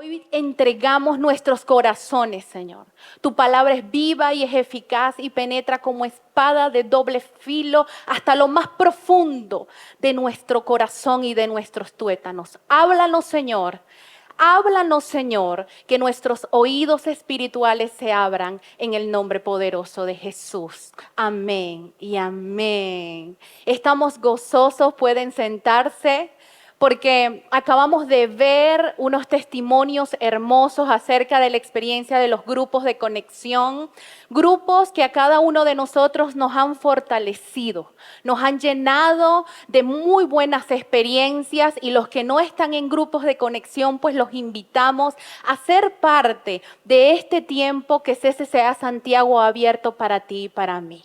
Hoy entregamos nuestros corazones, Señor. Tu palabra es viva y es eficaz y penetra como espada de doble filo hasta lo más profundo de nuestro corazón y de nuestros tuétanos. Háblanos, Señor. Háblanos, Señor, que nuestros oídos espirituales se abran en el nombre poderoso de Jesús. Amén y amén. Estamos gozosos, pueden sentarse, porque acabamos de ver unos testimonios hermosos acerca de la experiencia de los grupos de conexión, grupos que a cada uno de nosotros nos han fortalecido, nos han llenado de muy buenas experiencias, y los que no están en grupos de conexión, pues los invitamos a ser parte de este tiempo que CCCA Santiago ha abierto para ti y para mí.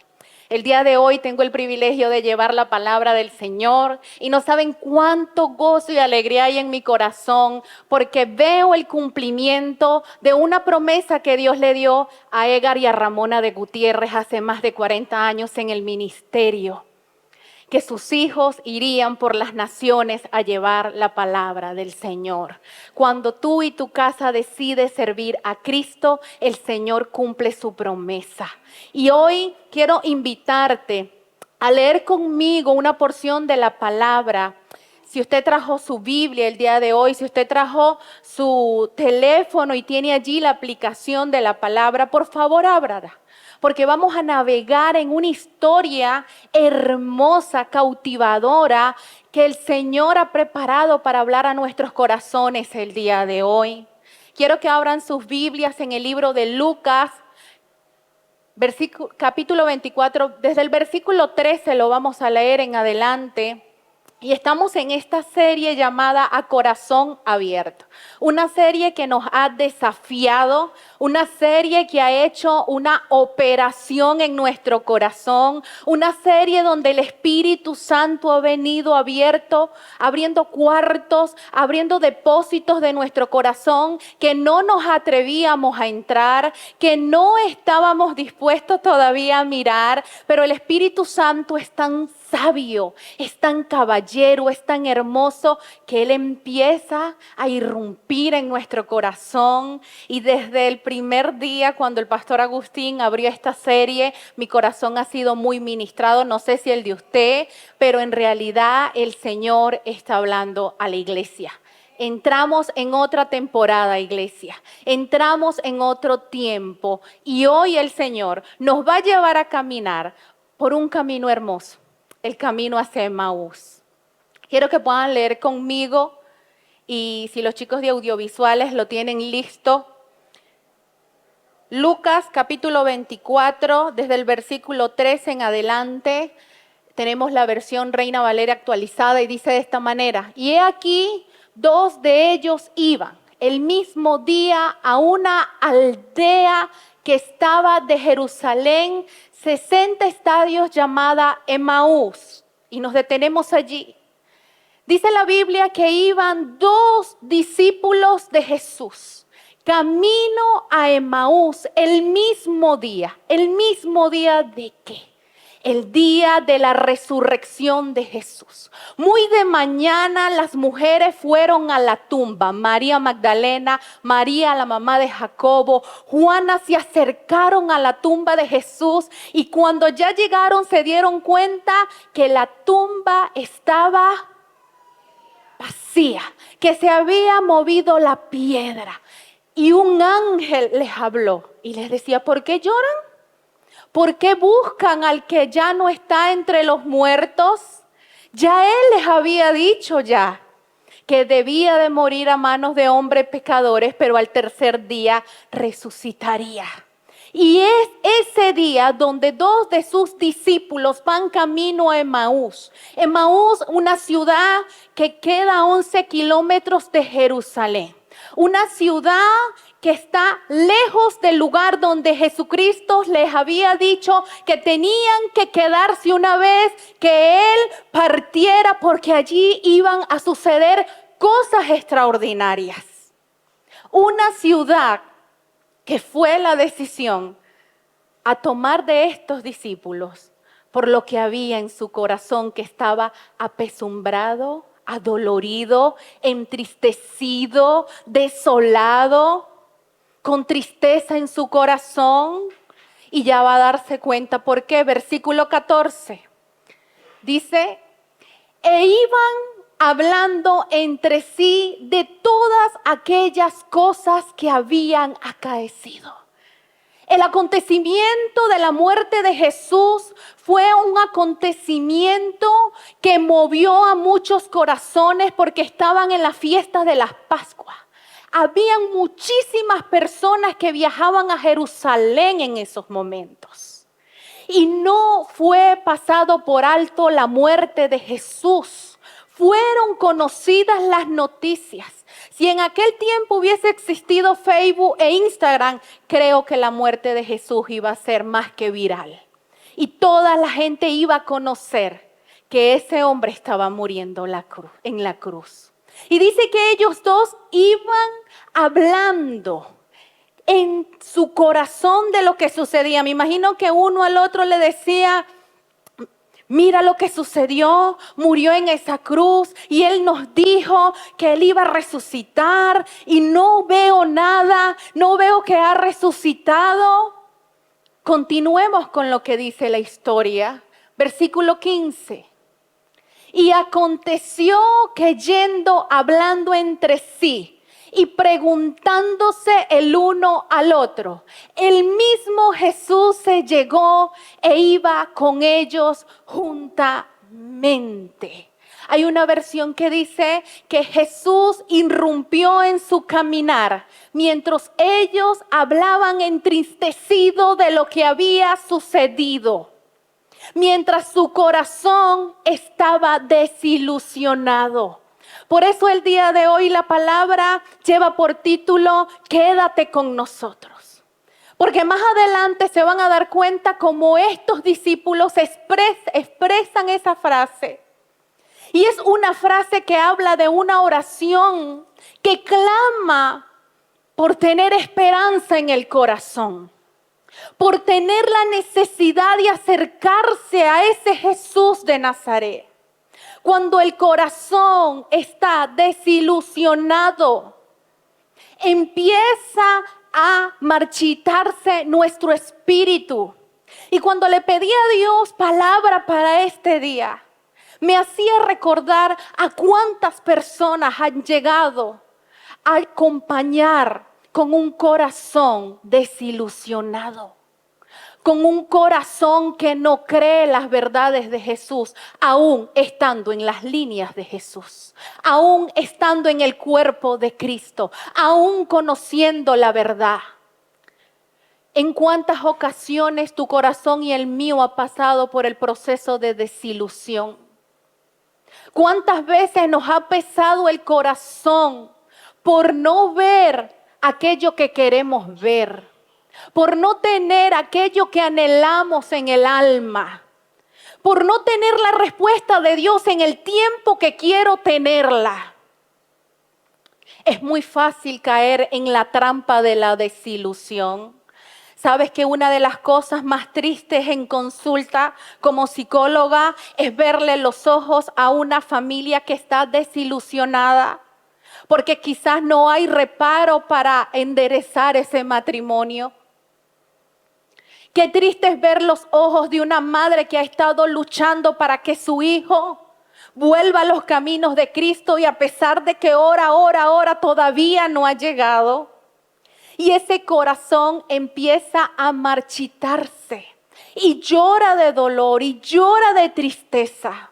El día de hoy tengo el privilegio de llevar la palabra del Señor y no saben cuánto gozo y alegría hay en mi corazón, porque veo el cumplimiento de una promesa que Dios le dio a Edgar y a Ramona de Gutiérrez hace más de 40 años en el ministerio, que sus hijos irían por las naciones a llevar la palabra del Señor. Cuando tú y tu casa decides servir a Cristo, el Señor cumple su promesa. Y hoy quiero invitarte a leer conmigo una porción de la palabra. Si usted trajo su Biblia el día de hoy, si usted trajo su teléfono y tiene allí la aplicación de la palabra, por favor ábrala, porque vamos a navegar en una historia hermosa, cautivadora, que el Señor ha preparado para hablar a nuestros corazones el día de hoy. Quiero que abran sus Biblias en el libro de Lucas, capítulo 24, desde el versículo 13 lo vamos a leer en adelante. Y estamos en esta serie llamada A Corazón Abierto, una serie que nos ha desafiado, una serie que ha hecho una operación en nuestro corazón, una serie donde el Espíritu Santo ha venido abriendo cuartos, abriendo depósitos de nuestro corazón que no nos atrevíamos a entrar, que no estábamos dispuestos todavía a mirar, pero el Espíritu Santo es tan sabio, es tan caballero, es tan hermoso, que Él empieza a irrumpir en nuestro corazón. Y desde el primer día, cuando el pastor Agustín abrió esta serie, mi corazón ha sido muy ministrado. No sé si el de usted, pero en realidad el Señor está hablando a la iglesia. Entramos en otra temporada, iglesia. Entramos en otro tiempo. Y hoy el Señor nos va a llevar a caminar por un camino hermoso. El camino hacia Emaús. Quiero que puedan leer conmigo, y si los chicos de audiovisuales lo tienen listo, Lucas capítulo 24, desde el versículo 13 en adelante. Tenemos la versión Reina Valera actualizada y dice de esta manera: y he aquí, dos de ellos iban el mismo día a una aldea que estaba de Jerusalén 60 estadios, llamada Emaús. Y nos detenemos allí. Dice la Biblia que iban dos discípulos de Jesús camino a Emaús el mismo día. ¿El mismo día de qué? El día de la resurrección de Jesús. Muy de mañana las mujeres fueron a la tumba. María Magdalena, María la mamá de Jacobo, Juana se acercaron a la tumba de Jesús, y cuando ya llegaron se dieron cuenta que la tumba estaba vacía, que se había movido la piedra. Y un ángel les habló y les decía: ¿por qué lloran? ¿Por qué buscan al que ya no está entre los muertos? Ya Él les había dicho que debía de morir a manos de hombres pecadores, pero al tercer día resucitaría. Y es ese día donde dos de sus discípulos van camino a Emaús. Emaús, una ciudad que queda a 11 kilómetros de Jerusalén. Una ciudad que está lejos del lugar donde Jesucristo les había dicho que tenían que quedarse una vez que Él partiera, porque allí iban a suceder cosas extraordinarias. Una ciudad que fue la decisión a tomar de estos discípulos por lo que había en su corazón, que estaba apesumbrado, adolorido, entristecido, desolado, con tristeza en su corazón, y ya va a darse cuenta por qué. Versículo 14 dice: e iban hablando entre sí de todas aquellas cosas que habían acaecido. El acontecimiento de la muerte de Jesús fue un acontecimiento que movió a muchos corazones porque estaban en la fiesta de las Pascuas. Habían muchísimas personas que viajaban a Jerusalén en esos momentos. Y no fue pasado por alto la muerte de Jesús. Fueron conocidas las noticias. Si en aquel tiempo hubiese existido Facebook e Instagram, creo que la muerte de Jesús iba a ser más que viral. Y toda la gente iba a conocer que ese hombre estaba muriendo en la cruz. Y dice que ellos dos iban hablando en su corazón de lo que sucedía. Me imagino que uno al otro le decía: mira lo que sucedió, murió en esa cruz y Él nos dijo que Él iba a resucitar y no veo nada, no veo que ha resucitado. Continuemos con lo que dice la historia. Versículo 15. Y aconteció que yendo hablando entre sí y preguntándose el uno al otro, el mismo Jesús se llegó e iba con ellos juntamente. Hay una versión que dice que Jesús irrumpió en su caminar mientras ellos hablaban entristecidos de lo que había sucedido, mientras su corazón estaba desilusionado. Por eso el día de hoy la palabra lleva por título: quédate con nosotros. Porque más adelante se van a dar cuenta cómo estos discípulos expresan esa frase. Y es una frase que habla de una oración que clama por tener esperanza en el corazón, por tener la necesidad de acercarse a ese Jesús de Nazaret. Cuando el corazón está desilusionado, empieza a marchitarse nuestro espíritu. Y cuando le pedí a Dios palabra para este día, me hacía recordar a cuántas personas han llegado a acompañar con un corazón desilusionado, con un corazón que no cree las verdades de Jesús, aún estando en las líneas de Jesús, aún estando en el cuerpo de Cristo, aún conociendo la verdad. ¿En cuántas ocasiones tu corazón y el mío ha pasado por el proceso de desilusión? ¿Cuántas veces nos ha pesado el corazón por no ver aquello que queremos ver? Por no tener aquello que anhelamos en el alma, por no tener la respuesta de Dios en el tiempo que quiero tenerla. Es muy fácil caer en la trampa de la desilusión. ¿Sabes que una de las cosas más tristes en consulta como psicóloga es verle los ojos a una familia que está desilusionada? Porque quizás no hay reparo para enderezar ese matrimonio. Qué triste es ver los ojos de una madre que ha estado luchando para que su hijo vuelva a los caminos de Cristo y a pesar de que ora todavía no ha llegado. Y ese corazón empieza a marchitarse y llora de dolor y llora de tristeza.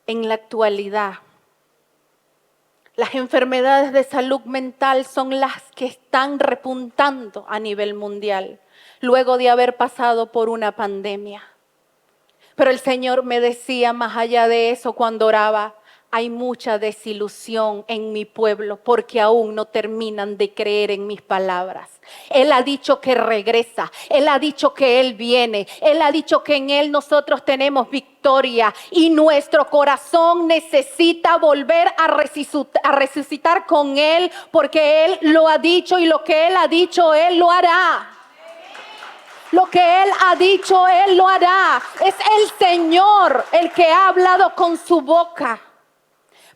En la actualidad, las enfermedades de salud mental son las que están repuntando a nivel mundial, luego de haber pasado por una pandemia. Pero el Señor me decía más allá de eso cuando oraba: hay mucha desilusión en mi pueblo porque aún no terminan de creer en mis palabras. Él ha dicho que regresa, Él ha dicho que Él viene, Él ha dicho que en Él nosotros tenemos victoria y nuestro corazón necesita volver a resucitar con Él porque Él lo ha dicho y lo que Él ha dicho Él lo hará. Lo que Él ha dicho Él lo hará. Es el Señor el que ha hablado con su boca.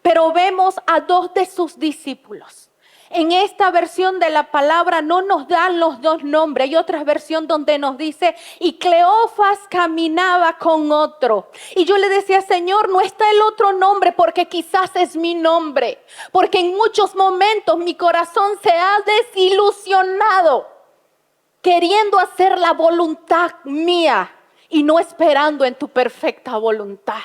Pero vemos a dos de sus discípulos. En esta versión de la palabra no nos dan los dos nombres. Hay otra versión donde nos dice, y Cleofas caminaba con otro. Y yo le decía, Señor, no está el otro nombre porque quizás es mi nombre. Porque en muchos momentos mi corazón se ha desilusionado, queriendo hacer la voluntad mía y no esperando en tu perfecta voluntad.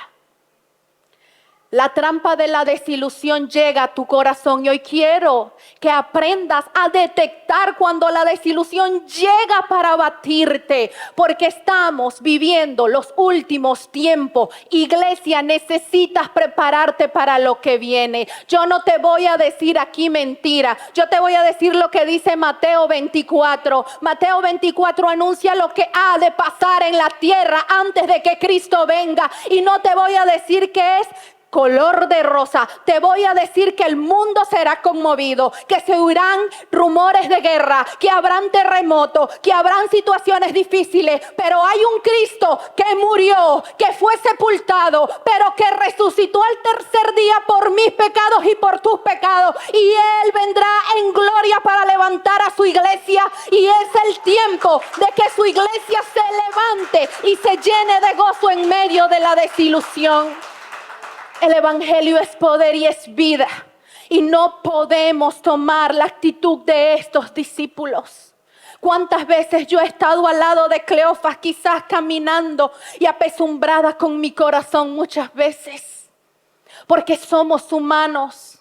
La trampa de la desilusión llega a tu corazón y hoy quiero que aprendas a detectar cuando la desilusión llega para abatirte, porque estamos viviendo los últimos tiempos. Iglesia, necesitas prepararte para lo que viene. Yo no te voy a decir aquí mentira, yo te voy a decir lo que dice Mateo 24. Mateo 24 anuncia lo que ha de pasar en la tierra antes de que Cristo venga, y no te voy a decir que es color de rosa. Te voy a decir que el mundo será conmovido, que se oirán rumores de guerra, que habrán terremotos, que habrán situaciones difíciles, pero hay un Cristo que murió, que fue sepultado, pero que resucitó al tercer día por mis pecados y por tus pecados, y Él vendrá en gloria para levantar a su iglesia, y es el tiempo de que su iglesia se levante y se llene de gozo en medio de la desilusión. El evangelio es poder y es vida, y no podemos tomar la actitud de estos discípulos. ¿Cuántas veces yo he estado al lado de Cleofas, quizás caminando y apesumbrada con mi corazón muchas veces? Porque somos humanos.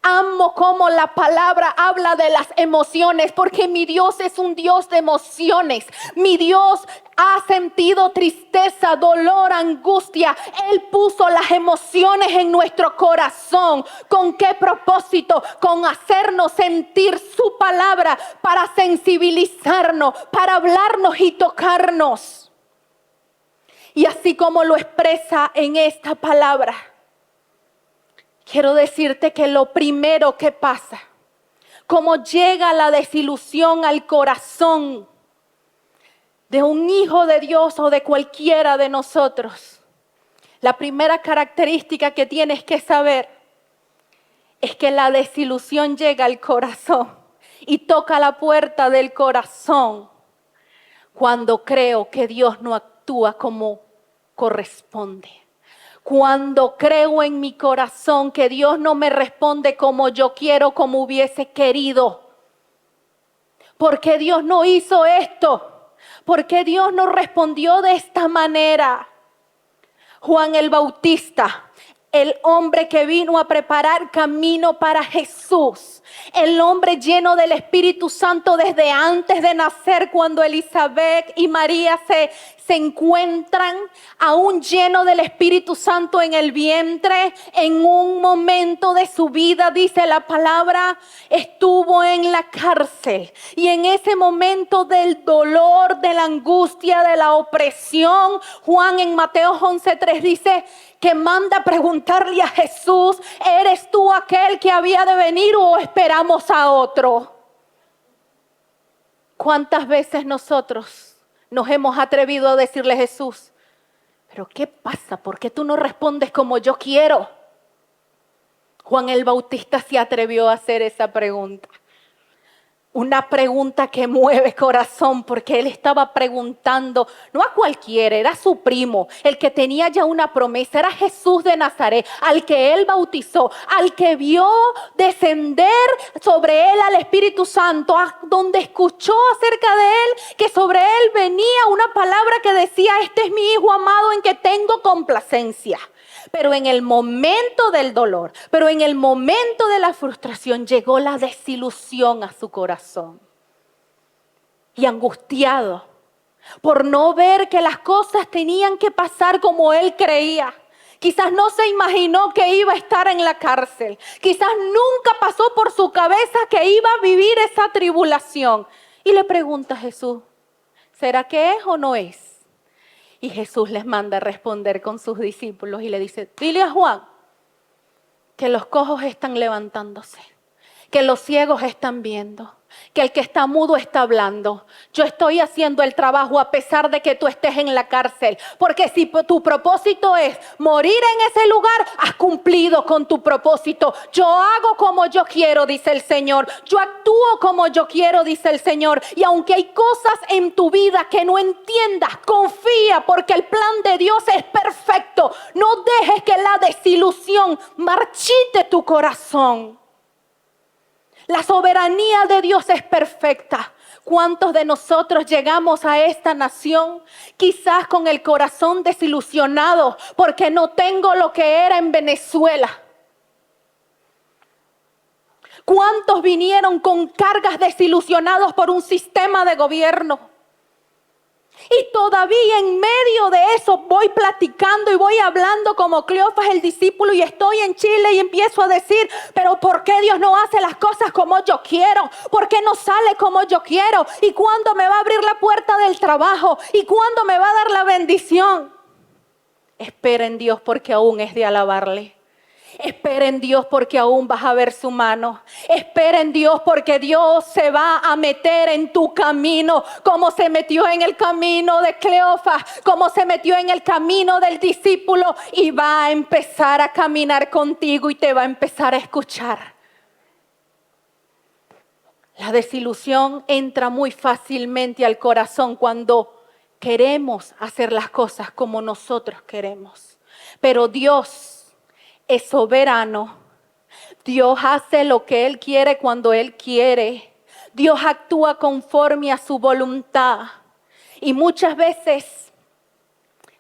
Amo cómo la palabra habla de las emociones, porque mi Dios es un Dios de emociones. Mi Dios ha sentido tristeza, dolor, angustia. Él puso las emociones en nuestro corazón. ¿Con qué propósito? Con hacernos sentir su palabra, para sensibilizarnos, para hablarnos y tocarnos. Y así como lo expresa en esta palabra, quiero decirte que lo primero que pasa, cómo llega la desilusión al corazón de un hijo de Dios o de cualquiera de nosotros. La primera característica que tienes que saber es que la desilusión llega al corazón y toca la puerta del corazón cuando creo que Dios no actúa como corresponde. Cuando creo en mi corazón que Dios no me responde como yo quiero, como hubiese querido. ¿Por qué Dios no hizo esto? ¿Por qué Dios no respondió de esta manera? Juan el Bautista, el hombre que vino a preparar camino para Jesús, el hombre lleno del Espíritu Santo desde antes de nacer, cuando Elizabeth y María se encuentran, aún lleno del Espíritu Santo en el vientre, en un momento de su vida, dice la palabra, estuvo en la cárcel. Y en ese momento del dolor, de la angustia, de la opresión, Juan en Mateo 11:3 dice que manda preguntarle a Jesús, ¿eres tú aquel que había de venir o esperamos a otro? ¿Cuántas veces nosotros nos hemos atrevido a decirle a Jesús, pero qué pasa? ¿Por qué tú no respondes como yo quiero? Juan el Bautista se atrevió a hacer esa pregunta. Una pregunta que mueve corazón, porque él estaba preguntando, no a cualquiera, era su primo, el que tenía ya una promesa, era Jesús de Nazaret, al que él bautizó, al que vio descender sobre él al Espíritu Santo, donde escuchó acerca de él, que sobre él venía una palabra que decía, este es mi hijo amado en que tengo complacencia. Pero en el momento del dolor, pero en el momento de la frustración, llegó la desilusión a su corazón. Y angustiado por no ver que las cosas tenían que pasar como él creía. Quizás no se imaginó que iba a estar en la cárcel. Quizás nunca pasó por su cabeza que iba a vivir esa tribulación. Y le pregunta a Jesús, ¿será que es o no es? Y Jesús les manda a responder con sus discípulos y le dice, dile a Juan que los cojos están levantándose, que los ciegos están viendo, que el que está mudo está hablando. Yo estoy haciendo el trabajo a pesar de que tú estés en la cárcel. Porque si tu propósito es morir en ese lugar, has cumplido con tu propósito. Yo hago como yo quiero, dice el Señor. Yo actúo como yo quiero, dice el Señor. Y aunque hay cosas en tu vida que no entiendas, confía porque el plan de Dios es perfecto. No dejes que la desilusión marchite tu corazón. La soberanía de Dios es perfecta. ¿Cuántos de nosotros llegamos a esta nación quizás con el corazón desilusionado porque no tengo lo que era en Venezuela? ¿Cuántos vinieron con cargas desilusionados por un sistema de gobierno? Y todavía en medio de eso voy platicando y voy hablando como Cleofas el discípulo y estoy en Chile y empiezo a decir, pero ¿por qué Dios no hace las cosas como yo quiero? ¿Por qué no sale como yo quiero? ¿Y cuándo me va a abrir la puerta del trabajo? ¿Y cuándo me va a dar la bendición? Espera en Dios porque aún es de alabarle. Espera en Dios porque aún vas a ver su mano. Espera en Dios porque Dios se va a meter en tu camino, como se metió en el camino de Cleofas, como se metió en el camino del discípulo, y va a empezar a caminar contigo y te va a empezar a escuchar. La desilusión entra muy fácilmente al corazón cuando queremos hacer las cosas como nosotros queremos. Pero Dios es soberano. Dios hace lo que Él quiere cuando Él quiere. Dios actúa conforme a su voluntad. Y muchas veces,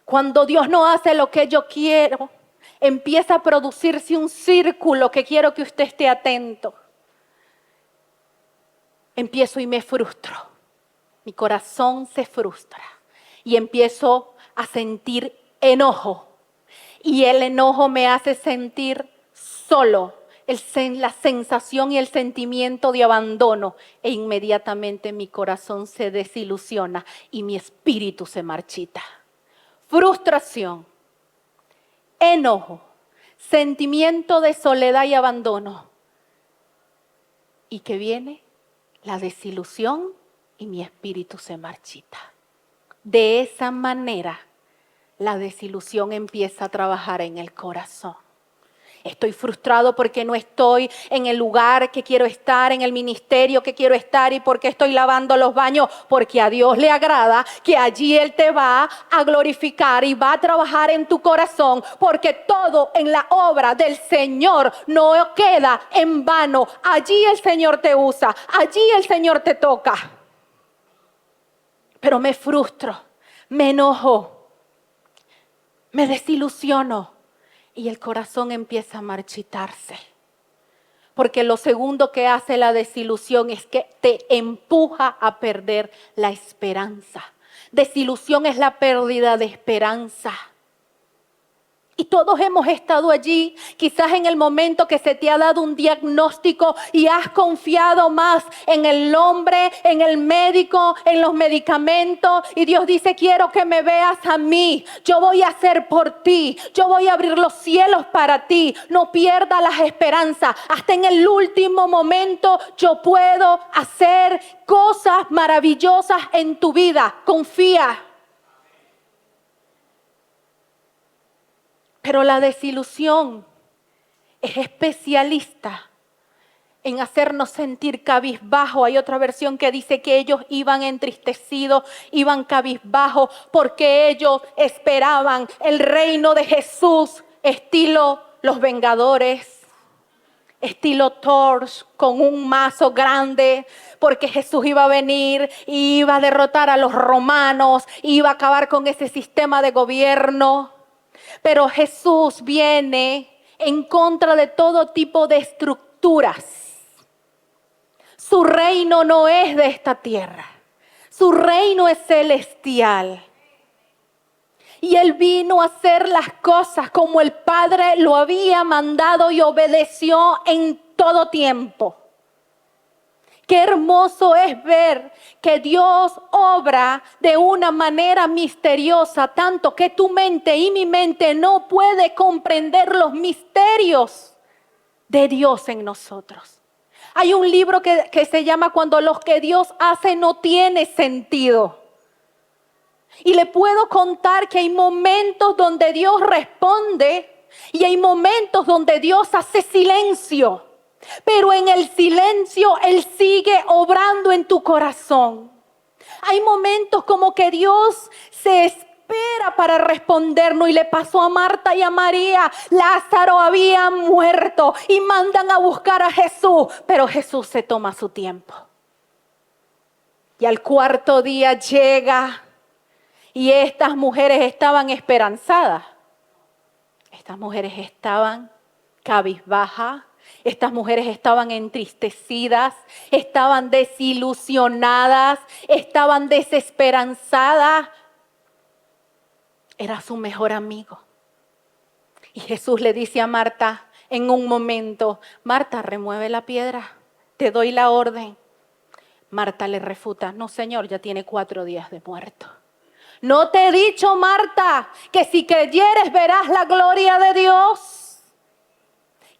cuando Dios no hace lo que yo quiero, empieza a producirse un círculo que quiero que usted esté atento. Empiezo y me frustro. Mi corazón se frustra. Y empiezo a sentir enojo. Y el enojo me hace sentir solo, la sensación y el sentimiento de abandono. E inmediatamente mi corazón se desilusiona y mi espíritu se marchita. Frustración, enojo, sentimiento de soledad y abandono. ¿Y qué viene? La desilusión y mi espíritu se marchita. De esa manera, la desilusión empieza a trabajar en el corazón. Estoy frustrado porque no estoy en el lugar que quiero estar, en el ministerio que quiero estar, y porque estoy lavando los baños, porque a Dios le agrada que allí Él te va a glorificar y va a trabajar en tu corazón, porque todo en la obra del Señor no queda en vano. Allí el Señor te usa, allí el Señor te toca. Pero me frustro, me enojo, me desilusiono y el corazón empieza a marchitarse. Porque lo segundo que hace la desilusión es que te empuja a perder la esperanza. Desilusión es la pérdida de esperanza. Y todos hemos estado allí, quizás en el momento que se te ha dado un diagnóstico y has confiado más en el hombre, en el médico, en los medicamentos. Y Dios dice, quiero que me veas a mí. Yo voy a hacer por ti. Yo voy a abrir los cielos para ti. No pierdas las esperanzas. Hasta en el último momento yo puedo hacer cosas maravillosas en tu vida. Confía. Pero la desilusión es especialista en hacernos sentir cabizbajo. Hay otra versión que dice que ellos iban entristecidos, iban cabizbajo, porque ellos esperaban el reino de Jesús, estilo Los Vengadores, estilo Thor, con un mazo grande, porque Jesús iba a venir y iba a derrotar a los romanos, iba a acabar con ese sistema de gobierno. Pero Jesús viene en contra de todo tipo de estructuras. Su reino no es de esta tierra. Su reino es celestial. Y Él vino a hacer las cosas como el Padre lo había mandado y obedeció en todo tiempo. Qué hermoso es ver que Dios obra de una manera misteriosa, tanto que tu mente y mi mente no puede comprender los misterios de Dios en nosotros. Hay un libro que se llama Cuando lo que Dios hace no tiene sentido. Y le puedo contar que hay momentos donde Dios responde y hay momentos donde Dios hace silencio. Pero en el silencio Él sigue obrando en tu corazón. Hay momentos como que Dios se espera para respondernos, y le pasó a Marta y a María. Lázaro había muerto y mandan a buscar a Jesús, pero Jesús se toma su tiempo. Y al cuarto día llega y estas mujeres estaban esperanzadas. Estas mujeres estaban cabizbajas. Estas mujeres estaban entristecidas, estaban desilusionadas, estaban desesperanzadas. Era su mejor amigo. Y Jesús le dice a Marta en un momento: Marta, remueve la piedra, te doy la orden. Marta le refuta: no, Señor, ya tiene 4 días de muerto. ¿No te he dicho, Marta, que si creyeres verás la gloria de Dios?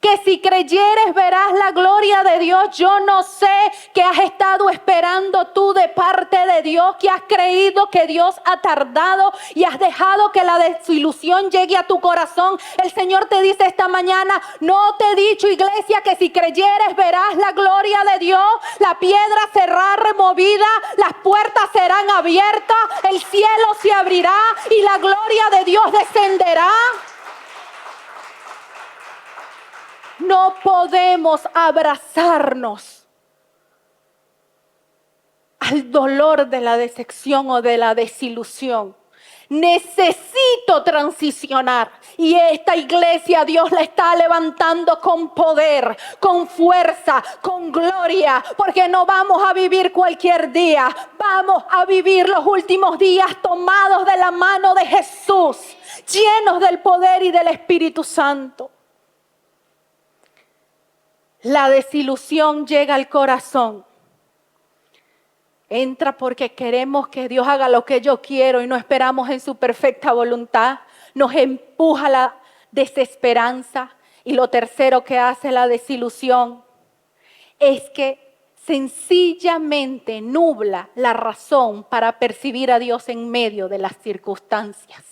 Que si creyeres verás la gloria de Dios. Yo no sé qué has estado esperando tú de parte de Dios, que has creído que Dios ha tardado y has dejado que la desilusión llegue a tu corazón. El Señor te dice esta mañana: no te he dicho, iglesia, que si creyeres verás la gloria de Dios. La piedra será removida, las puertas serán abiertas, el cielo se abrirá y la gloria de Dios descenderá. No podemos abrazarnos al dolor de la decepción o de la desilusión. Necesito transicionar, y esta iglesia Dios la está levantando con poder, con fuerza, con gloria, porque no vamos a vivir cualquier día. Vamos a vivir los últimos días tomados de la mano de Jesús, llenos del poder y del Espíritu Santo. La desilusión llega al corazón. Entra porque queremos que Dios haga lo que yo quiero y no esperamos en su perfecta voluntad. Nos empuja la desesperanza. Y lo tercero que hace la desilusión es que sencillamente nubla la razón para percibir a Dios en medio de las circunstancias.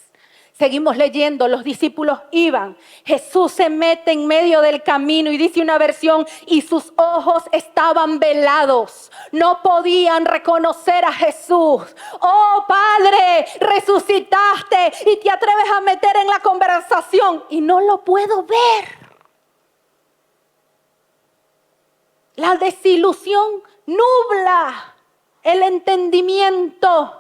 Seguimos leyendo, los discípulos iban, Jesús se mete en medio del camino y dice una versión: y sus ojos estaban velados, no podían reconocer a Jesús. Oh Padre, resucitaste y te atreves a meter en la conversación y no lo puedo ver. La desilusión nubla el entendimiento.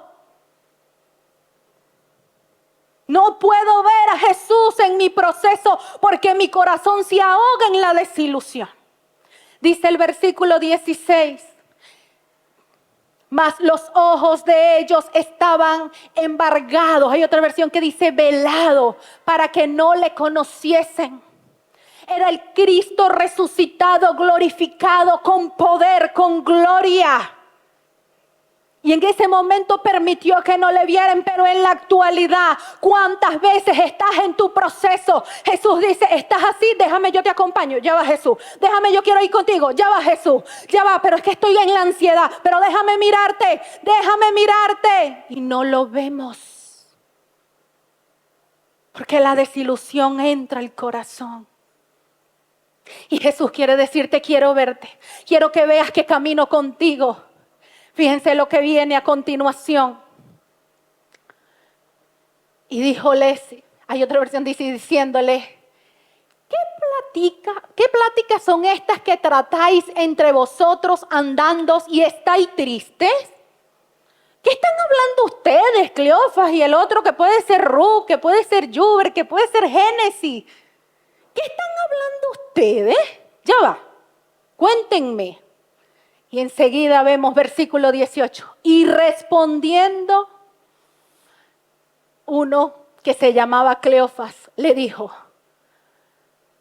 No puedo ver a Jesús en mi proceso porque mi corazón se ahoga en la desilusión. Dice el versículo 16: mas los ojos de ellos estaban embargados. Hay otra versión que dice velado, para que no le conociesen. Era el Cristo resucitado, glorificado, con poder, con gloria. Y en ese momento permitió que no le vieran, pero en la actualidad, ¿cuántas veces estás en tu proceso? Jesús dice: estás así, déjame, yo te acompaño. Ya va, Jesús. Déjame, yo quiero ir contigo. Ya va, Jesús. Ya va, pero es que estoy en la ansiedad. Pero déjame mirarte, déjame mirarte. Y no lo vemos. Porque la desilusión entra al corazón. Y Jesús quiere decirte: quiero verte. Quiero que veas que camino contigo. Fíjense lo que viene a continuación. Y díjoles, hay otra versión diciéndole: ¿qué pláticas son estas que tratáis entre vosotros andando y estáis tristes? ¿Qué están hablando ustedes, Cleofas y el otro que puede ser Ru, que puede ser Yuber, que puede ser Génesis? ¿Qué están hablando ustedes? Ya va, cuéntenme. Y enseguida vemos versículo 18. Y respondiendo, uno que se llamaba Cleofas le dijo: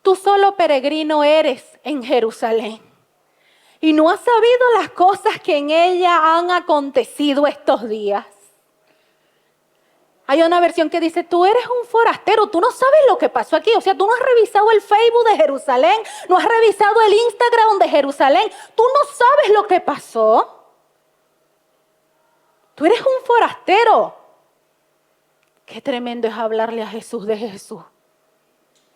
tú solo peregrino eres en Jerusalén y no has sabido las cosas que en ella han acontecido estos días. Hay una versión que dice, tú eres un forastero, tú no sabes lo que pasó aquí. O sea, tú no has revisado el Facebook de Jerusalén, no has revisado el Instagram de Jerusalén. Tú no sabes lo que pasó. Tú eres un forastero. Qué tremendo es hablarle a Jesús de Jesús.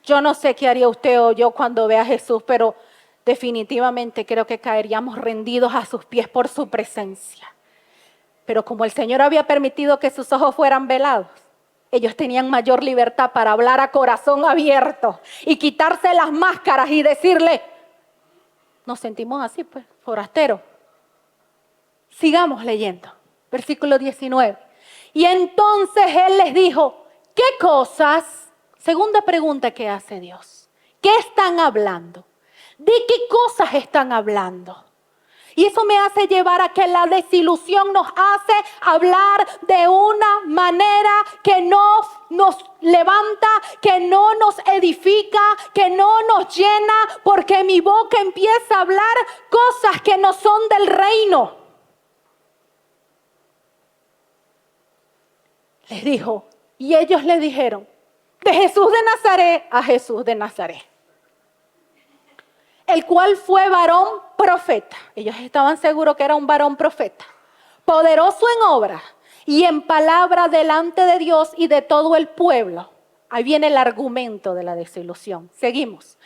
Yo no sé qué haría usted o yo cuando vea a Jesús, pero definitivamente creo que caeríamos rendidos a sus pies por su presencia. Pero como el Señor había permitido que sus ojos fueran velados, ellos tenían mayor libertad para hablar a corazón abierto y quitarse las máscaras y decirle, nos sentimos así pues, forasteros. Sigamos leyendo, versículo 19. Y entonces Él les dijo, ¿qué cosas? Segunda pregunta que hace Dios. ¿Qué están hablando? ¿De qué cosas están hablando? Y eso me hace llevar a que la desilusión nos hace hablar de una manera que no nos levanta, que no nos edifica, que no nos llena, porque mi boca empieza a hablar cosas que no son del reino. Les dijo, y ellos le dijeron, de Jesús de Nazaret a Jesús de Nazaret, el cual fue varón profeta. Ellos estaban seguros que era un varón profeta, poderoso en obra y en palabra delante de Dios y de todo el pueblo. Ahí viene el argumento de la desilusión. Seguimos.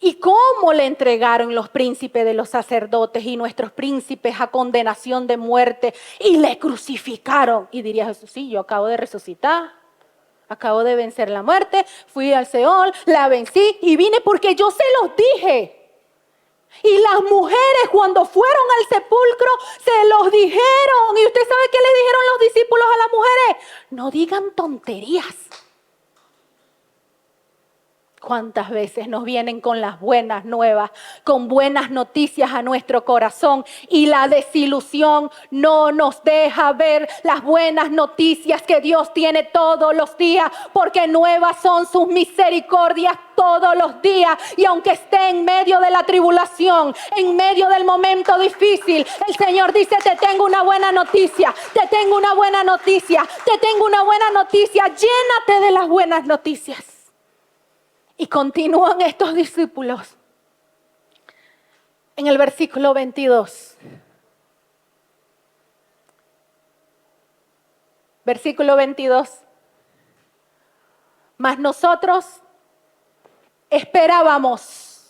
¿Y cómo le entregaron los príncipes de los sacerdotes y nuestros príncipes a condenación de muerte y le crucificaron? Y diría Jesús, sí, yo acabo de resucitar. Acabo de vencer la muerte, fui al Seol, la vencí y vine porque yo se los dije. Y las mujeres cuando fueron al sepulcro se los dijeron. ¿Y usted sabe qué le dijeron los discípulos a las mujeres? No digan tonterías. ¿Cuántas veces nos vienen con las buenas nuevas, con buenas noticias a nuestro corazón y la desilusión no nos deja ver las buenas noticias que Dios tiene todos los días, porque nuevas son sus misericordias todos los días? Y aunque esté en medio de la tribulación, en medio del momento difícil, el Señor dice, te tengo una buena noticia, te tengo una buena noticia, te tengo una buena noticia, llénate de las buenas noticias. Y continúan estos discípulos en el versículo 22. Versículo 22. Mas nosotros esperábamos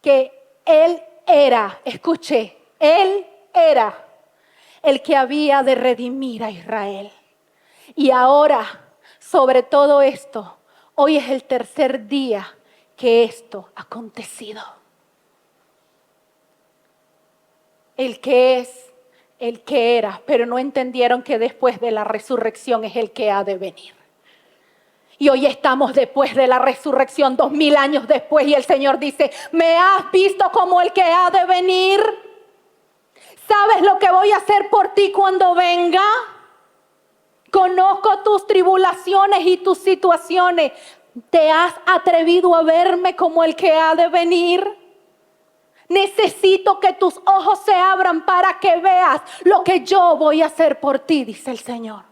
que Él era, escuche, Él era el que había de redimir a Israel. Y ahora, sobre todo esto, hoy es el tercer día que esto ha acontecido. El que es, el que era, pero no entendieron que después de la resurrección es el que ha de venir. Y hoy estamos después de la resurrección, 2000 años después, y el Señor dice, ¿me has visto como el que ha de venir? ¿Sabes lo que voy a hacer por ti cuando venga? Conozco tus tribulaciones y tus situaciones. ¿Te has atrevido a verme como el que ha de venir? Necesito que tus ojos se abran para que veas lo que yo voy a hacer por ti, dice el Señor.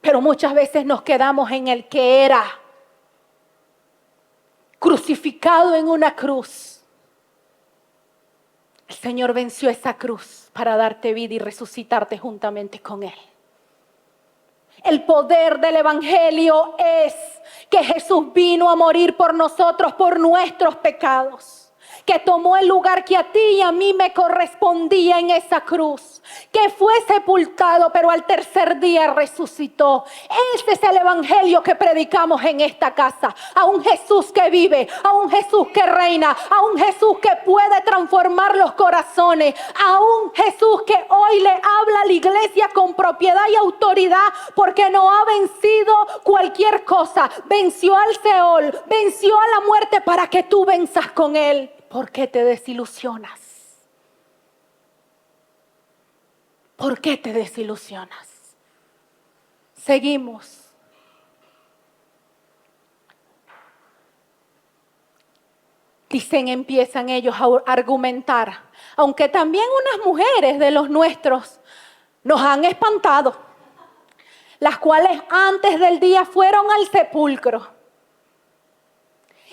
Pero muchas veces nos quedamos en el que era, crucificado en una cruz. El Señor venció esa cruz para darte vida y resucitarte juntamente con Él. El poder del evangelio es que Jesús vino a morir por nosotros, por nuestros pecados. Que tomó el lugar que a ti y a mí me correspondía en esa cruz. Que fue sepultado, pero al tercer día resucitó. Ese es el evangelio que predicamos en esta casa. A un Jesús que vive, a un Jesús que reina, a un Jesús que puede transformar los corazones, a un Jesús que hoy le habla a la iglesia con propiedad y autoridad, porque no ha vencido cualquier cosa. Venció al Seol, venció a la muerte para que tú venzas con Él. ¿Por qué te desilusionas? ¿Por qué te desilusionas? Seguimos. Dicen, empiezan ellos a argumentar, aunque también unas mujeres de los nuestros nos han espantado. las cuales antes del día fueron al sepulcro.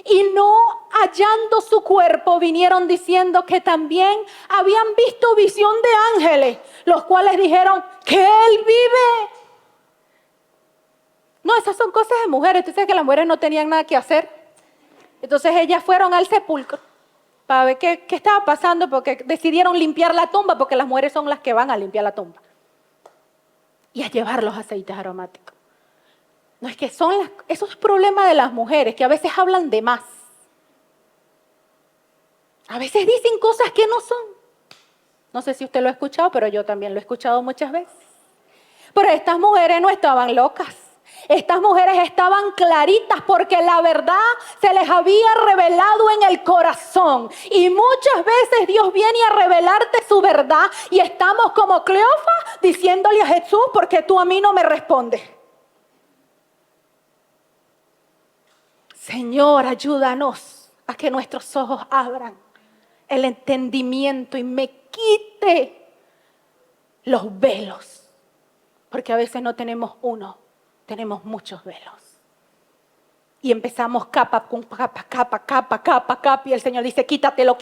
Y no hallando su cuerpo, vinieron diciendo que también habían visto visión de ángeles, los cuales dijeron que él vive. No, esas son cosas de mujeres. Tú sabes que las mujeres no tenían nada que hacer. Entonces ellas fueron al sepulcro para ver qué estaba pasando, porque decidieron limpiar la tumba, porque las mujeres son las que van a limpiar la tumba y a llevar los aceites aromáticos. No, es que eso es problema de las mujeres, que a veces hablan de más. A veces dicen cosas que no son. No sé si usted lo ha escuchado, pero yo también lo he escuchado muchas veces. Pero estas mujeres no estaban locas. Estas mujeres estaban claritas porque la verdad se les había revelado en el corazón. Y muchas veces Dios viene a revelarte su verdad y estamos como Cleofas diciéndole a Jesús, porque tú a mí no me respondes. Señor, ayúdanos a que nuestros ojos abran el entendimiento y me quite los velos. Porque a veces no tenemos uno, tenemos muchos velos. Y empezamos capa con capa. Y el Señor dice, quítatelo.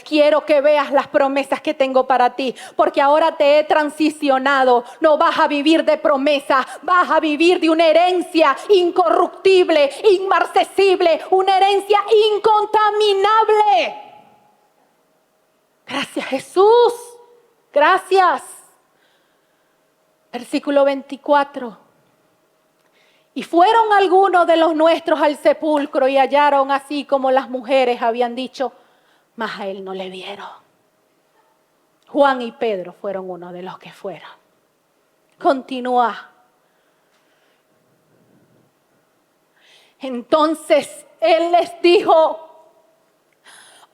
Quiero que veas las promesas que tengo para ti. Porque ahora te he transicionado. No vas a vivir de promesa. Vas a vivir de una herencia incorruptible, inmarcesible. Una herencia incontaminable. Gracias, Jesús. Gracias. Versículo 24. Y fueron algunos de los nuestros al sepulcro y hallaron así como las mujeres habían dicho, mas a él no le vieron. Juan y Pedro fueron uno de los que fueron. Continúa. Entonces él les dijo,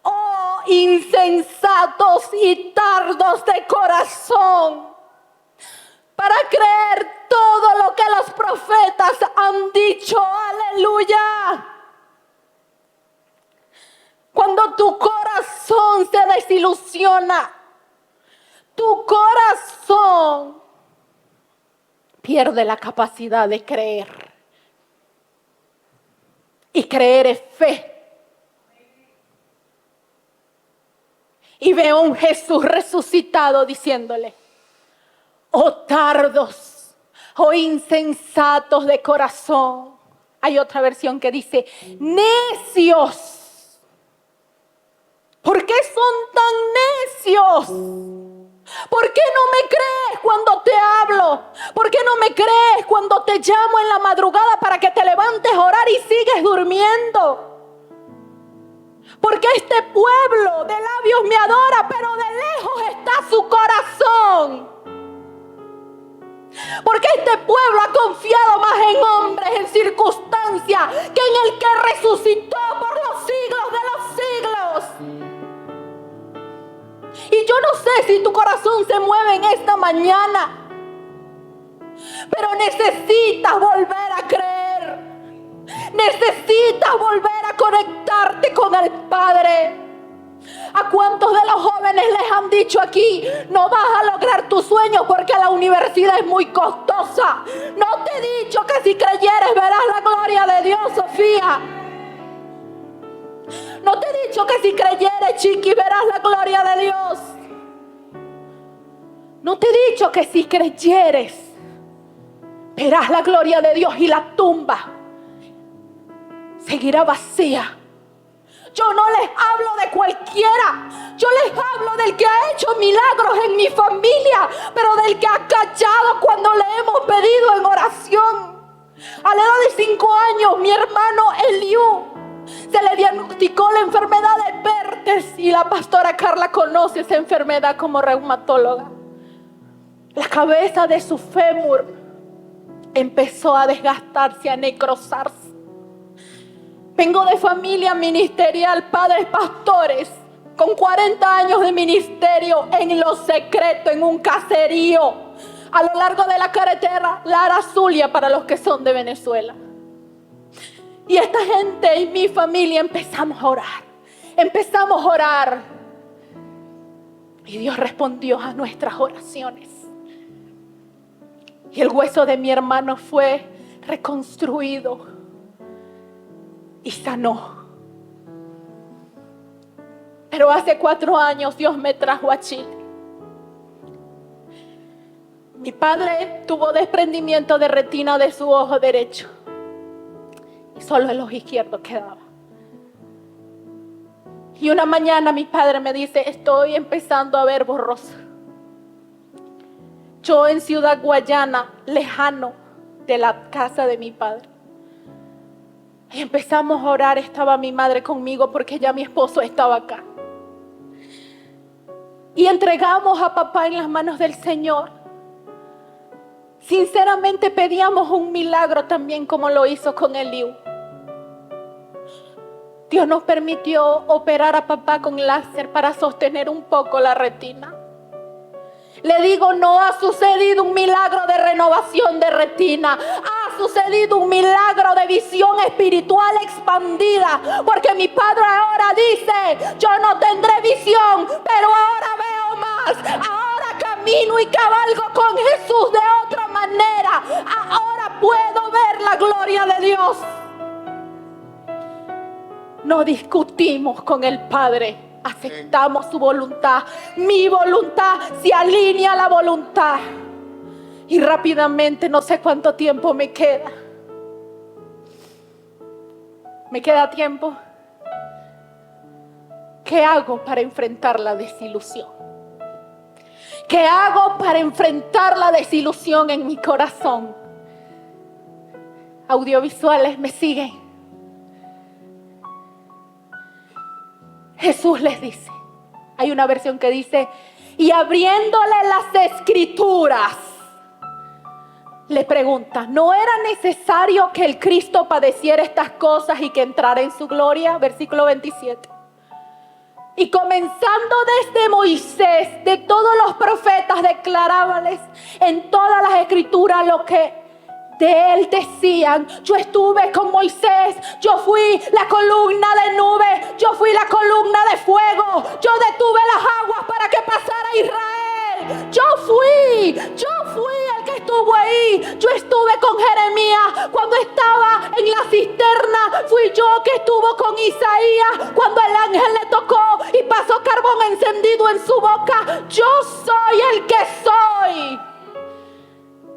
oh insensatos y tardos de corazón, para creer todo lo que los profetas han dicho. Aleluya. Cuando tu corazón se desilusiona, tu corazón pierde la capacidad de creer. Y creer es fe. Y veo a un Jesús resucitado diciéndole, oh tardos, oh insensatos de corazón. Hay otra versión que dice, necios. ¿Por qué son tan necios? ¿Por qué no me crees cuando te hablo? ¿Por qué no me crees cuando te llamo en la madrugada para que te levantes a orar y sigues durmiendo? Porque este pueblo de labios me adora, pero de lejos está su corazón. Porque este pueblo ha confiado más en hombres, en circunstancias, que en el que resucitó por los siglos de los siglos. Y yo no sé si tu corazón se mueve en esta mañana, pero necesitas volver a creer. Necesitas volver a conectarte con el Padre. ¿A cuántos de los jóvenes les han dicho aquí, no vas a lograr tus sueños porque la universidad es muy costosa? No te he dicho que si creyeres verás la gloria de Dios, Sofía. No te he dicho que si creyeres, Chiqui, verás la gloria de Dios. No te he dicho que si creyeres verás la gloria de Dios y la tumba seguirá vacía. Yo no les hablo de cualquiera. Yo les hablo del que ha hecho milagros en mi familia, pero del que ha callado cuando le hemos pedido en oración. A la edad de 5 años, mi hermano Eliú se le diagnosticó la enfermedad de Pertes y la pastora Carla conoce esa enfermedad como reumatóloga. La cabeza de su fémur empezó a desgastarse, a necrosarse. Vengo de familia ministerial, padres pastores, con 40 años de ministerio en lo secreto, en un caserío, a lo largo de la carretera Lara Zulia para los que son de Venezuela. Y esta gente y mi familia empezamos a orar. Y Dios respondió a nuestras oraciones. Y el hueso de mi hermano fue reconstruido y sanó. Pero hace 4 años Dios me trajo a Chile. Mi padre tuvo desprendimiento de retina de su ojo derecho y solo el ojo izquierdo quedaba. Y una mañana mi padre me dice: estoy empezando a ver borroso. Yo en Ciudad Guayana, lejano de la casa de mi padre. Y empezamos a orar, estaba mi madre conmigo porque ya mi esposo estaba acá. Y entregamos a papá en las manos del Señor. Sinceramente pedíamos un milagro también como lo hizo con Eliú. Dios nos permitió operar a papá con láser para sostener un poco la retina. Le digo, no ha sucedido un milagro de renovación de retina. Ha sucedido un milagro de visión espiritual expandida. Porque mi padre ahora dice: yo no tendré visión, pero ahora veo más. Ahora camino y cabalgo con Jesús de otra manera. Ahora puedo ver la gloria de Dios. No discutimos con el Padre. Aceptamos su voluntad. Mi voluntad se alinea a la voluntad. Y rápidamente, no sé cuánto tiempo me queda. ¿Me queda tiempo? ¿Qué hago para enfrentar la desilusión? ¿Qué hago para enfrentar la desilusión en mi corazón? Audiovisuales, ¿me siguen? Jesús les dice, hay una versión que dice: y abriéndole las escrituras, le pregunta: ¿no era necesario que el Cristo padeciera estas cosas y que entrara en su gloria? Versículo 27. Y comenzando desde Moisés, de todos los profetas, declarábales en todas las escrituras lo que de él decían. Yo estuve con Moisés, yo fui la columna de nube, yo fui la columna de fuego, yo detuve las aguas para que pasara Israel. Yo fui el que estuvo ahí. Yo estuve con Jeremías cuando estaba en la cisterna. Fui yo que estuvo con Isaías cuando el ángel le tocó y pasó carbón encendido en su boca. Yo soy el que soy.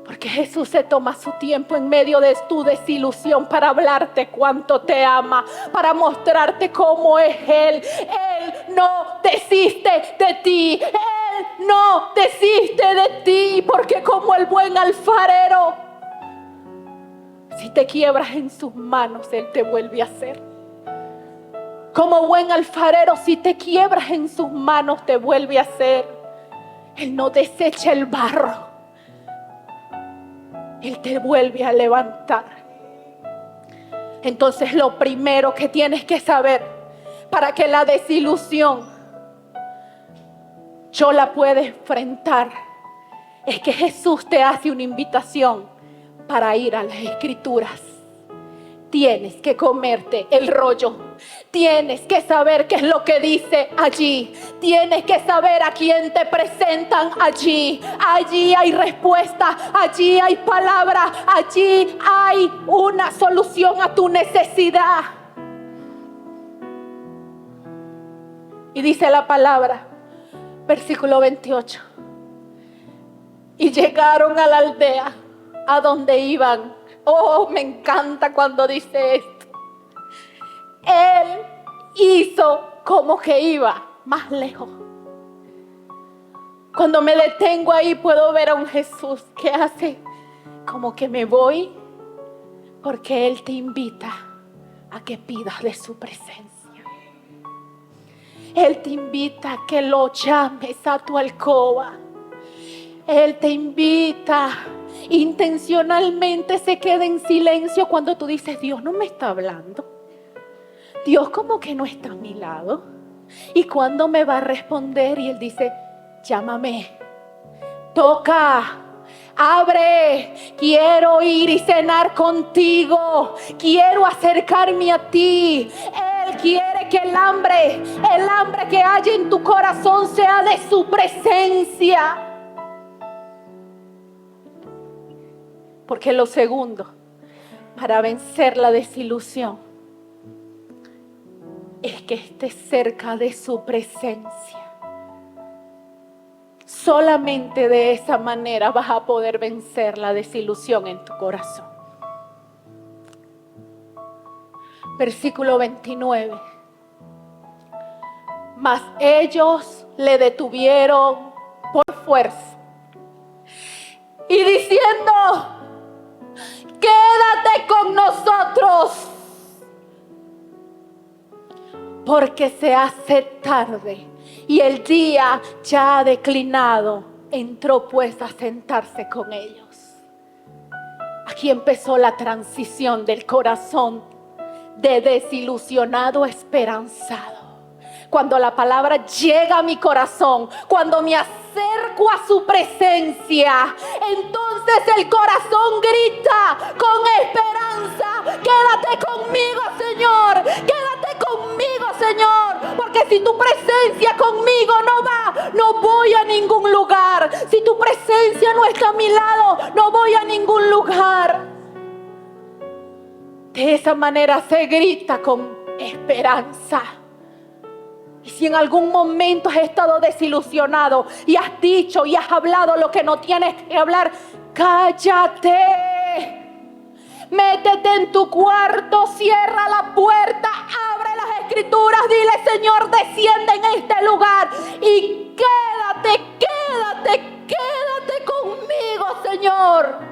Porque Jesús se toma su tiempo en medio de tu desilusión para hablarte cuánto te ama, para mostrarte cómo es Él. Él no desiste de ti. Él no desiste de ti. Porque como el buen alfarero, si te quiebras en sus manos, Él te vuelve a hacer. Como buen alfarero, si te quiebras en sus manos, te vuelve a hacer. Él no desecha el barro. Él te vuelve a levantar. Entonces lo primero que tienes que saber para que la desilusión yo la pueda enfrentar es que Jesús te hace una invitación para ir a las escrituras. Tienes que comerte el rollo. Tienes que saber qué es lo que dice allí. Tienes que saber a quién te presentan allí. Allí hay respuesta. Allí hay palabra. Allí hay una solución a tu necesidad. Y dice la palabra, versículo 28. Y llegaron a la aldea a donde iban. Oh, me encanta cuando dice esto. Él hizo como que iba más lejos. Cuando me detengo ahí puedo ver a un Jesús que hace como que me voy, porque Él te invita a que pidas de su presencia. Él te invita a que lo llames a tu alcoba. Él te invita. Intencionalmente se queda en silencio cuando tú dices: Dios no me está hablando. Dios como que no está a mi lado. ¿Y cuándo me va a responder? Y Él dice: llámame, toca, abre, quiero ir y cenar contigo, quiero acercarme a ti. Él quiere que el hambre que hay en tu corazón sea de su presencia. Porque lo segundo, para vencer la desilusión, es que estés cerca de su presencia. Solamente de esa manera vas a poder vencer la desilusión en tu corazón. Versículo 29. Mas ellos le detuvieron por fuerza y diciendo: quédate con nosotros, porque se hace tarde y el día ya ha declinado. Entró pues a sentarse con ellos. Aquí empezó la transición del corazón de desilusionado a esperanzado. Cuando la palabra llega a mi corazón, cuando me acerco a su presencia, entonces el corazón grita con esperanza: quédate conmigo, Señor, quédate conmigo, Señor, porque si tu presencia conmigo no va, no voy a ningún lugar. Si tu presencia no está a mi lado, no voy a ningún lugar. De esa manera se grita con esperanza. Y si en algún momento has estado desilusionado y has dicho y has hablado lo que no tienes que hablar, cállate. Métete en tu cuarto, cierra la puerta, abre las escrituras, dile: Señor, desciende en este lugar y quédate conmigo, Señor.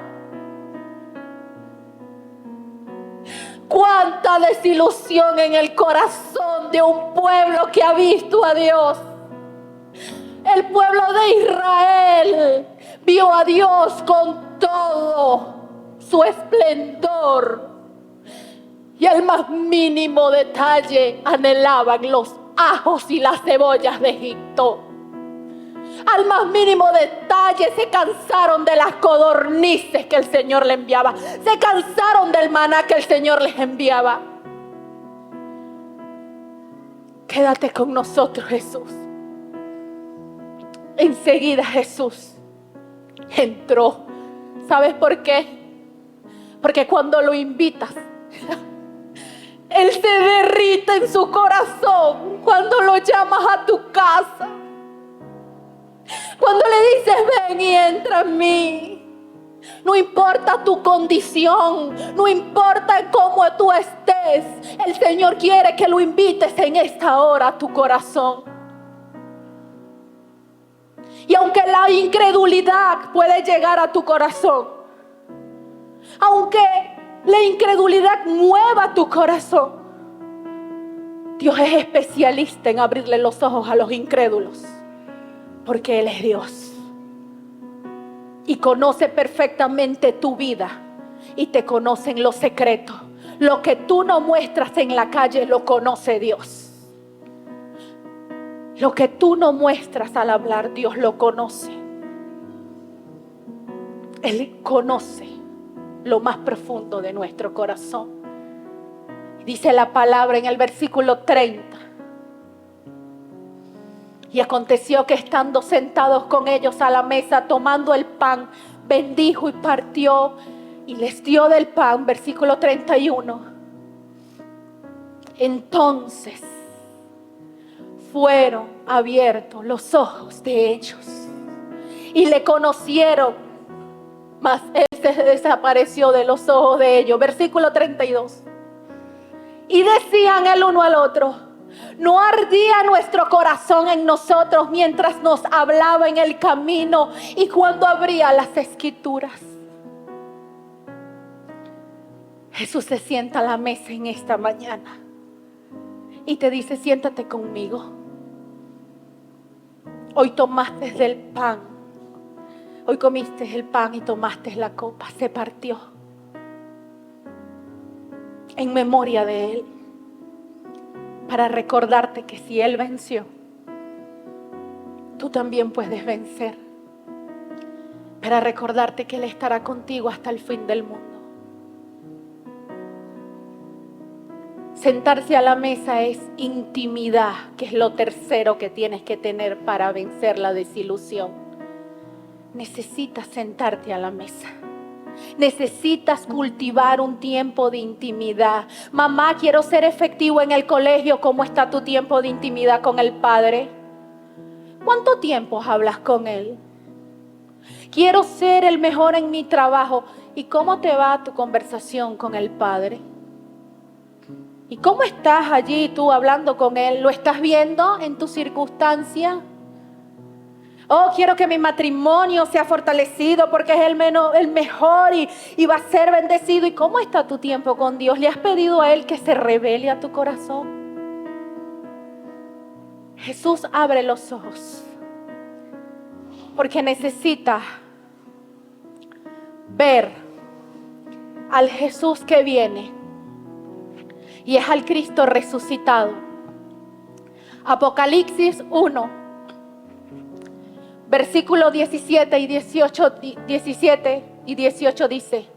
Cuánta desilusión en el corazón de un pueblo que ha visto a Dios. El pueblo de Israel vio a Dios con todo su esplendor y al más mínimo detalle anhelaban los ajos y las cebollas de Egipto. Al más mínimo detalle se cansaron de las codornices que el Señor le enviaba. Se cansaron del maná que el Señor les enviaba. Quédate con nosotros, Jesús. Enseguida Jesús entró. ¿Sabes por qué? Porque cuando lo invitas, Él se derrite en su corazón. Cuando lo llamas a tu casa, cuando le dices: ven y entra en mí. No importa tu condición, no importa cómo tú estés, el Señor quiere que lo invites en esta hora a tu corazón. Y aunque la incredulidad puede llegar a tu corazón, aunque la incredulidad mueva tu corazón, Dios es especialista en abrirle los ojos a los incrédulos. Porque Él es Dios y conoce perfectamente tu vida y te conoce en lo secreto. Lo que tú no muestras en la calle lo conoce Dios. Lo que tú no muestras al hablar, Dios lo conoce. Él conoce lo más profundo de nuestro corazón. Dice la palabra en el versículo 30. Y aconteció que estando sentados con ellos a la mesa, tomando el pan, bendijo y partió y les dio del pan. Versículo 31. Entonces fueron abiertos los ojos de ellos y le conocieron, mas Él se desapareció de los ojos de ellos. Versículo 32. Y decían el uno al otro: ¿no ardía nuestro corazón en nosotros mientras nos hablaba en el camino y cuando abría las escrituras? Jesús se sienta a la mesa en esta mañana y te dice: siéntate conmigo. Hoy tomaste del pan, hoy comiste el pan y tomaste la copa, se partió en memoria de Él. Para recordarte que si Él venció, tú también puedes vencer. Para recordarte que Él estará contigo hasta el fin del mundo. Sentarse a la mesa es intimidad, que es lo tercero que tienes que tener para vencer la desilusión. Necesitas sentarte a la mesa. Necesitas cultivar un tiempo de intimidad. Mamá, quiero ser efectivo en el colegio. ¿Cómo está tu tiempo de intimidad con el Padre? ¿Cuánto tiempo hablas con Él? Quiero ser el mejor en mi trabajo. ¿Y cómo te va tu conversación con el Padre? ¿Y cómo estás allí tú hablando con Él? ¿Lo estás viendo en tu circunstancia? Oh, quiero que mi matrimonio sea fortalecido porque es el mejor y va a ser bendecido. ¿Y cómo está tu tiempo con Dios? ¿Le has pedido a Él que se revele a tu corazón? Jesús abre los ojos porque necesita ver al Jesús que viene y es al Cristo resucitado. Apocalipsis 1, versículo 17 y 18 dice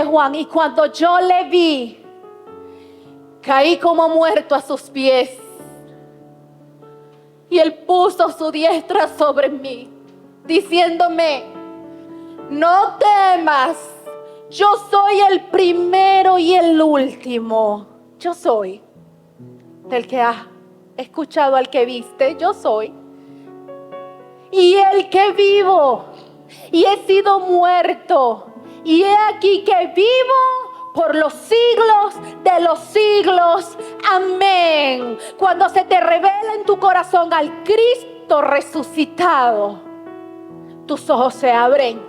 Juan: y cuando yo le vi, caí como muerto a sus pies, y Él puso su diestra sobre mí, diciéndome: no temas, yo soy el primero y el último. Yo soy del que has escuchado al que viste, yo soy. Y el que vivo, y he sido muerto, y he aquí que vivo por los siglos de los siglos. Amén. Cuando se te revela en tu corazón al Cristo resucitado, tus ojos se abren.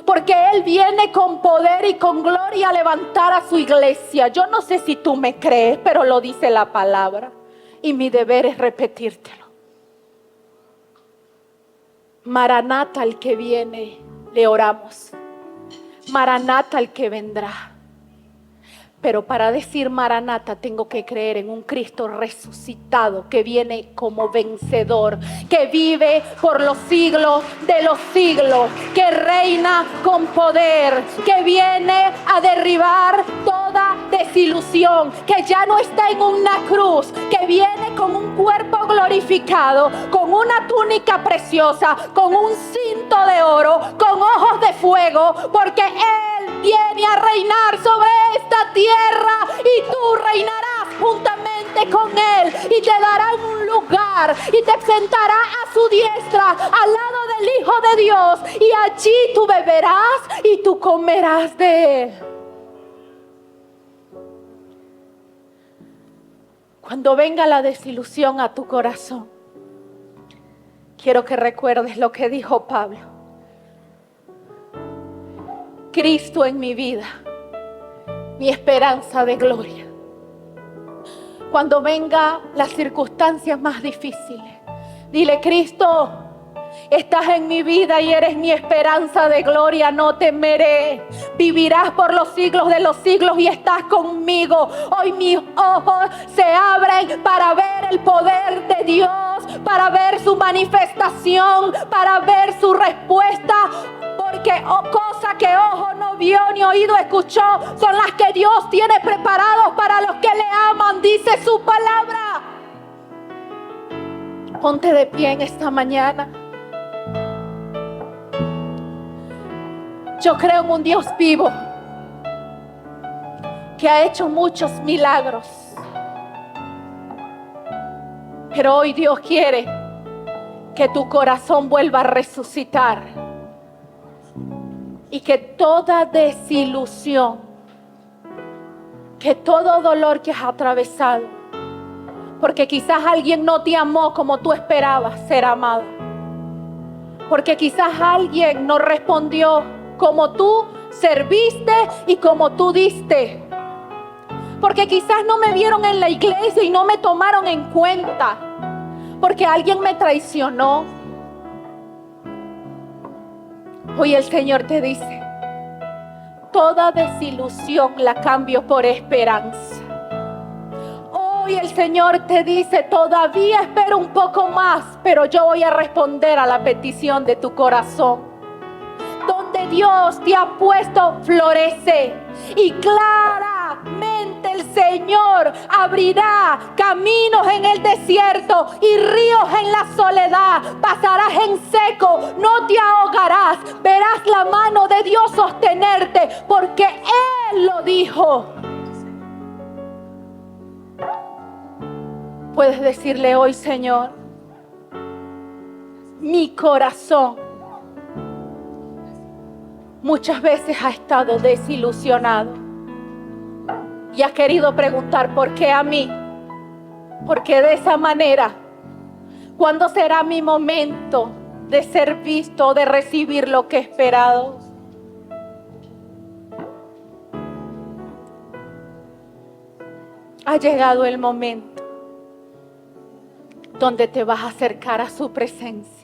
Porque Él viene con poder y con gloria a levantar a su iglesia. Yo no sé si tú me crees, pero lo dice la palabra. Y mi deber es repetírtelo. Maranata, el que viene, le oramos. Maranata, el que vendrá. Pero para decir Maranata tengo que creer en un Cristo resucitado que viene como vencedor, que vive por los siglos de los siglos, que reina con poder, que viene a derribar toda desilusión, que ya no está en una cruz, que viene con un cuerpo glorificado, con una túnica preciosa, con un cinto de oro, con ojos de fuego, porque Él viene a reinar sobre esta tierra y tú reinarás juntamente con Él y te dará un lugar y te sentará a su diestra al lado del Hijo de Dios y allí tú beberás y tú comerás de Él. Cuando venga la desilusión a tu corazón, quiero que recuerdes lo que dijo Pablo. Cristo en mi vida, mi esperanza de gloria. Cuando venga las circunstancias más difíciles, dile: Cristo, estás en mi vida y eres mi esperanza de gloria, no temeré. Vivirás por los siglos de los siglos y estás conmigo. Hoy mis ojos se abren para ver el poder de Dios, para ver su manifestación, para ver su respuesta. Porque cosa que ojo no vio ni oído escuchó son las que Dios tiene preparados para los que le aman, dice su palabra. Ponte de pie en esta mañana. Yo creo en un Dios vivo que ha hecho muchos milagros. Pero hoy Dios quiere que tu corazón vuelva a resucitar. Y que toda desilusión, que todo dolor que has atravesado, porque quizás alguien no te amó como tú esperabas ser amado, porque quizás alguien no respondió como tú serviste y como tú diste, porque quizás no me vieron en la iglesia y no me tomaron en cuenta, porque alguien me traicionó. Hoy el Señor te dice: toda desilusión la cambio por esperanza. Hoy el Señor te dice: todavía espero un poco más, pero yo voy a responder a la petición de tu corazón. Donde Dios te ha puesto, florece. Y claramente el Señor abrirá caminos en el desierto y ríos en la soledad. Pasarás en seco, no te ahogarás. Verás la mano de Dios sostenerte, porque Él lo dijo. Puedes decirle hoy, Señor, mi corazón muchas veces ha estado desilusionado y ha querido preguntar ¿por qué a mí? Porque de esa manera, ¿cuándo será mi momento de ser visto, de recibir lo que he esperado? Ha llegado el momento donde te vas a acercar a su presencia.